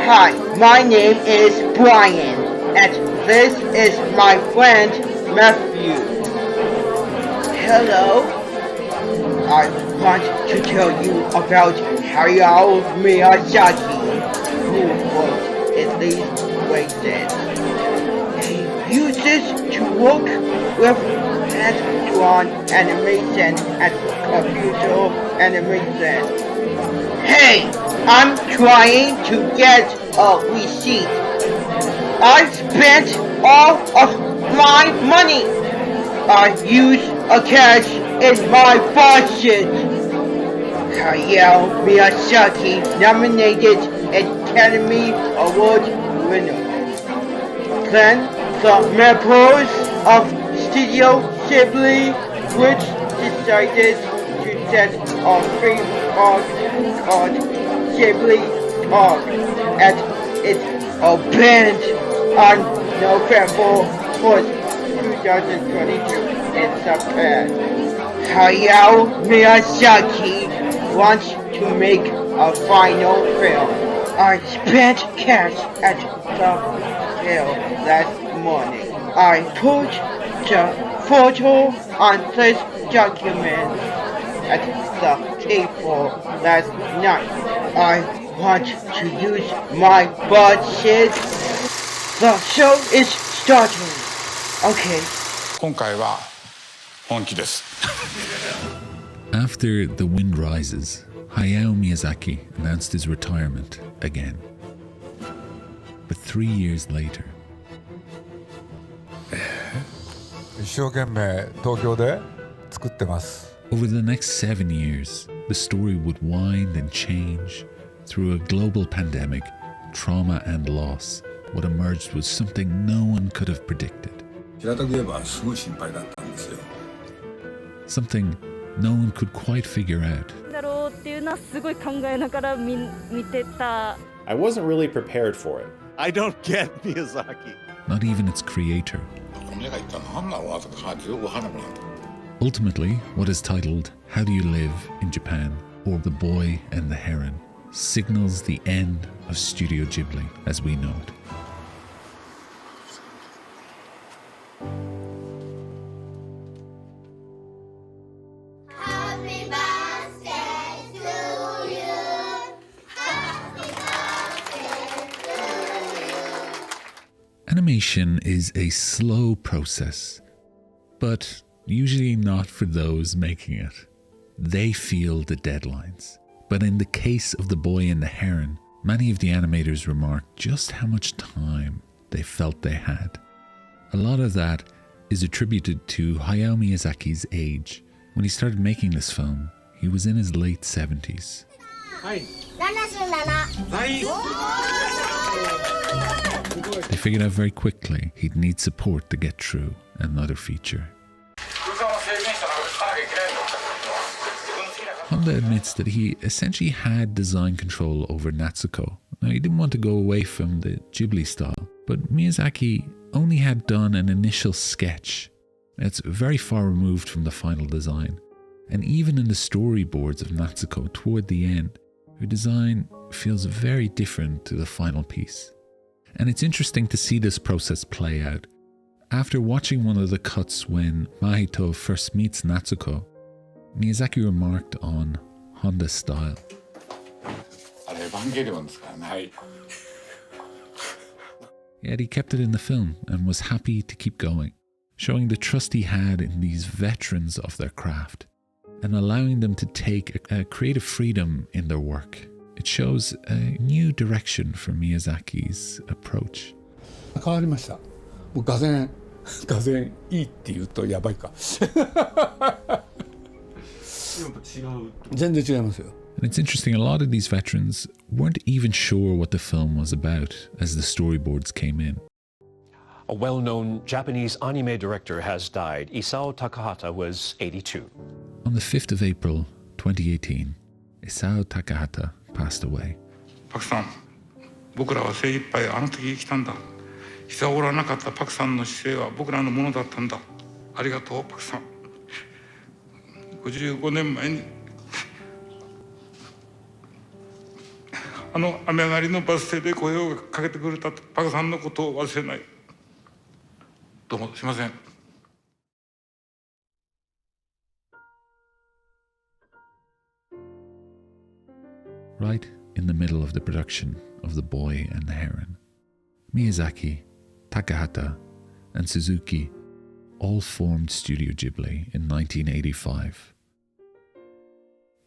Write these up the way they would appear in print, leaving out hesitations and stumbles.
Hi, my name is Brian, and this is my friend Matthew. Hello. I want to tell you about Hayao Miyazaki, who wrote At Least Races. He uses to work with hand-drawn animation and computer animation. Hey, I'm trying to get a receipt. I spent all of my money. I used a cash in my budget. Hayao Miyazaki nominated Academy Award winner. Then the members of Studio Ghibli, which decided to set a theme park called Ghibli Park, and it opened on November 1st, 2022 in Japan. Hayao Miyazaki wants to make a final film. I spent cash at the till last morning. I put the photo on this document at the table last night. I want to use my budget. The show is starting. Okay. 今回は本気です。 After The Wind Rises, Hayao Miyazaki announced his retirement again. But 3 years later, 一生懸命東京で作ってます。 over the next 7 years, the story would wind and change. Through a global pandemic, trauma and loss, what emerged was something no one could have predicted. 平たく言えばすごい心配だったんですよ。 Something no one could quite figure out. I wasn't really prepared for it. I don't get Miyazaki. Not even its creator. Ultimately, what is titled How Do You Live in Japan, or The Boy and the Heron, signals the end of Studio Ghibli as we know it. Happy birthday to you. Happy birthday to you. Animation is a slow process, but usually not for those making it. They feel the deadlines. But in the case of The Boy and the Heron, many of the animators remarked just how much time they felt they had. A lot of that is attributed to Hayao Miyazaki's age. When he started making this film, he was in his late 70s. They figured out very quickly he'd need support to get through another feature. Honda admits that he essentially had design control over Natsuko. Now, he didn't want to go away from the Ghibli style, but Miyazaki only had done an initial sketch. It's very far removed from the final design. And even in the storyboards of Natsuko toward the end, her design feels very different to the final piece. And it's interesting to see this process play out. After watching one of the cuts when Mahito first meets Natsuko, Miyazaki remarked on Honda's style. Yet he kept it in the film and was happy to keep going, showing the trust he had in these veterans of their craft and allowing them to take a creative freedom in their work. It shows a new direction for Miyazaki's approach. 変わりました。もうがぜんいいって言うとやばいか。全然違いますよ。 And it's interesting, a lot of these veterans weren't even sure what the film was about as the storyboards came in. A well-known Japanese anime director has died. Isao Takahata was 82. On the 5th of April 2018, Isao Takahata passed away. パクさん、僕らは精一杯あの時生きたんだ。久おらなかったパクさんの姿勢は僕らのものだったんだ。ありがとう、パクさん。55年前に雨上がりのバス停で声をかけてくれたパクさんのことを忘れない。どうもすいません。Right in the middle of the production of The Boy and the Heron, Miyazaki, Takahata, and Suzuki all formed Studio Ghibli in 1985.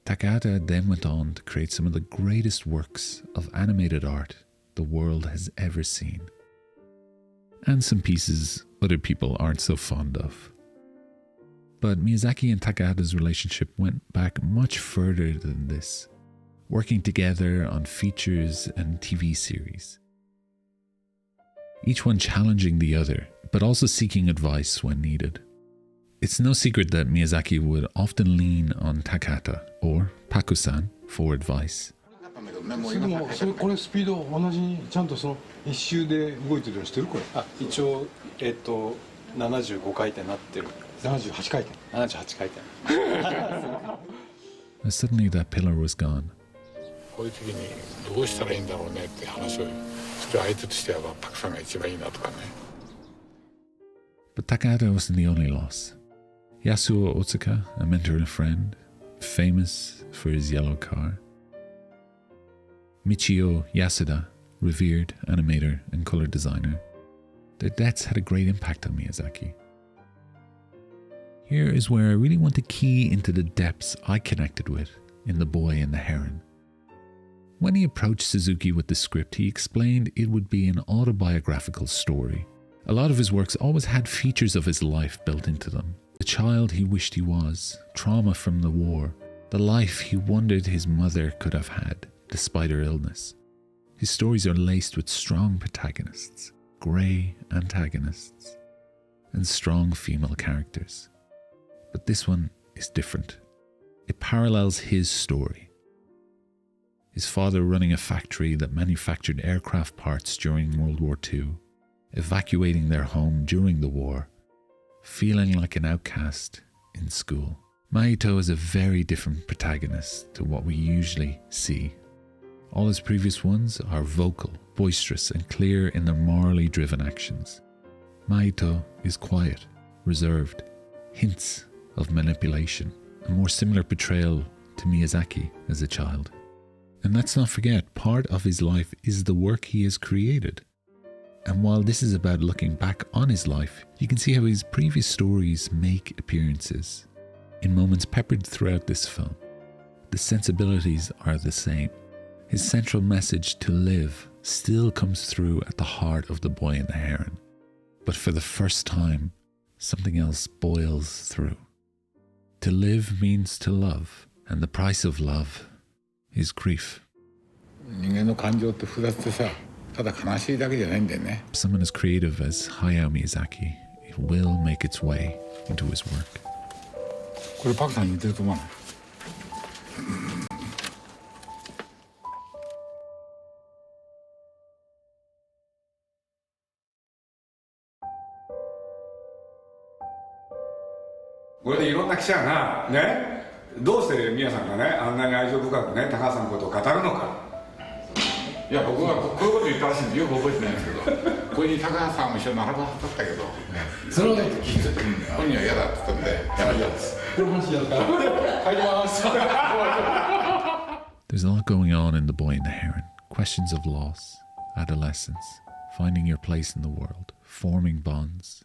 Takahata then went on to create some of the greatest works of animated art the world has ever seen, and some pieces other people aren't so fond of. But Miyazaki and Takahata's relationship went back much further than this, working together on features and TV series, each one challenging the other, but also seeking advice when needed. It's no secret that Miyazaki would often lean on Takahata or Paku-san for advice. でもこれスピード同じにちゃんとその一周で動いてるようにしてるこれ。一応75回転なってる。78回転。78回転。Suddenly that pillar was gone. こういう時にどうしたらいいんだろうねって話をして相手としてはパクさんが一番いいなとかね。But Takahata wasn't the only loss. Yasuo Otsuka, a mentor and a friend, famous for his yellow car. Michio Yasuda, revered animator and color designer. Their deaths had a great impact on Miyazaki. Here is where I really want to key into the depths I connected with in The Boy and the Heron. When he approached Suzuki with the script, he explained it would be an autobiographical story. A lot of his works always had features of his life built into them. The child he wished he was, trauma from the war, the life he wondered his mother could have had despite her illness. His stories are laced with strong protagonists, grey antagonists, and strong female characters. But this one is different. It parallels his story. His father running a factory that manufactured aircraft parts during World War II, evacuating their home during the war, feeling like an outcast in school. Maito is a very different protagonist to what we usually see. All his previous ones are vocal, boisterous, and clear in their morally driven actions. Maito is quiet, reserved, hints of manipulation, a more similar portrayal to Miyazaki as a child. And let's not forget, part of his life is the work he has created. And while this is about looking back on his life, you can see how his previous stories make appearances. In moments peppered throughout this film, the sensibilities are the same. His central message to live still comes through at the heart of The Boy and the Heron. But for the first time, something else boils through. To live means to love, and the price of love is grief. 人間の感情って複雑でさ、ただ悲しいだけじゃないんだよね。Someone as creative as Hayao Miyazaki, it will make its way into his work. これパクさんに似てると思わない？これでいろんな記者がね、どうして宮さんがね、あんなに愛情深くね、高橋さんのことを語るのか。いや、僕はこういうこと言ったらしいんでよく覚えてないんですけど、これに高橋さんも一緒に並ばはったけど、それを聞いて、本人は嫌だって言ったんで、やめたんです。これ話やるから、入ります。There's a lot going on in The Boy and the Heron. Questions of loss, adolescence, finding your place in the world, forming bonds.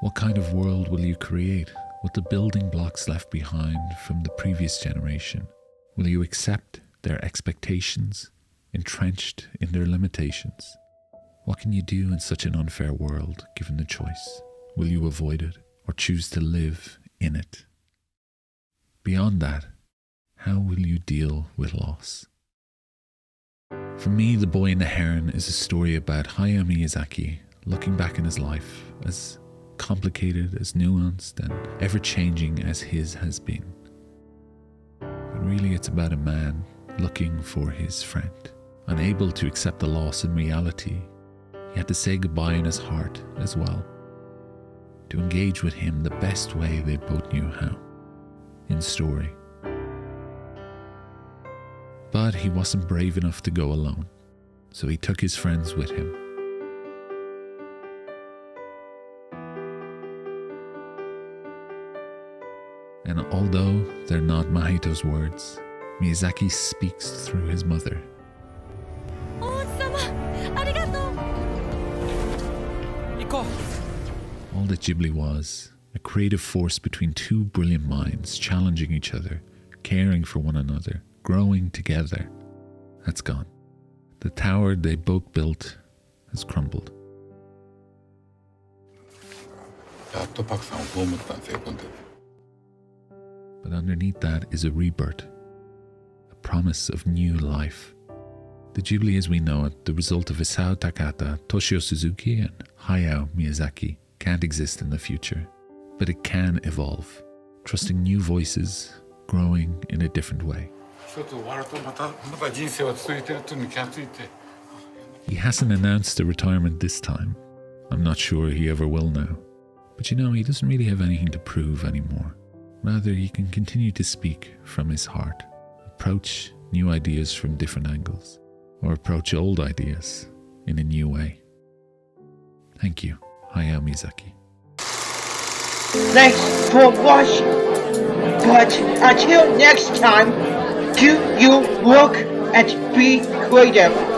What kind of world will you create with the building blocks left behind from the previous generation? Will you accept their expectations, entrenched in their limitations? What can you do in such an unfair world given the choice? Will you avoid it or choose to live in it? Beyond that, how will you deal with loss? For me, The Boy and the Heron is a story about Hayao Miyazaki looking back in his life as complicated, as nuanced, and ever-changing as his has been. But really it's about a man looking for his friend. Unable to accept the loss in reality, he had to say goodbye in his heart as well. To engage with him the best way they both knew how, in story. But But he wasn't brave enough to go alone, so he took his friends with him. And although they're not Mahito's words, Miyazaki speaks through his mother. All that Ghibli was, a creative force between two brilliant minds, challenging each other, caring for one another, growing together, that's gone. The tower they both built has crumbled. やっとパクさんを葬ったんですよ、この時。 But underneath that is a rebirth, a promise of new life. The Ghibli as we know it, the result of Isao Takahata, Toshio Suzuki and Hayao Miyazaki, can't exist in the future. But it can evolve, trusting new voices, growing in a different way. 一つ終わるとまた人生は続いてるっていうのに気がついて。 He hasn't announced a retirement this time. I'm not sure he ever will now. But you know, he doesn't really have anything to prove anymore. Rather, he can continue to speak from his heart, approach new ideas from different angles, or approach old ideas in a new way. Thank you, Hayao Miyazaki. Thanks for watching. But until next time, do you look and be creative.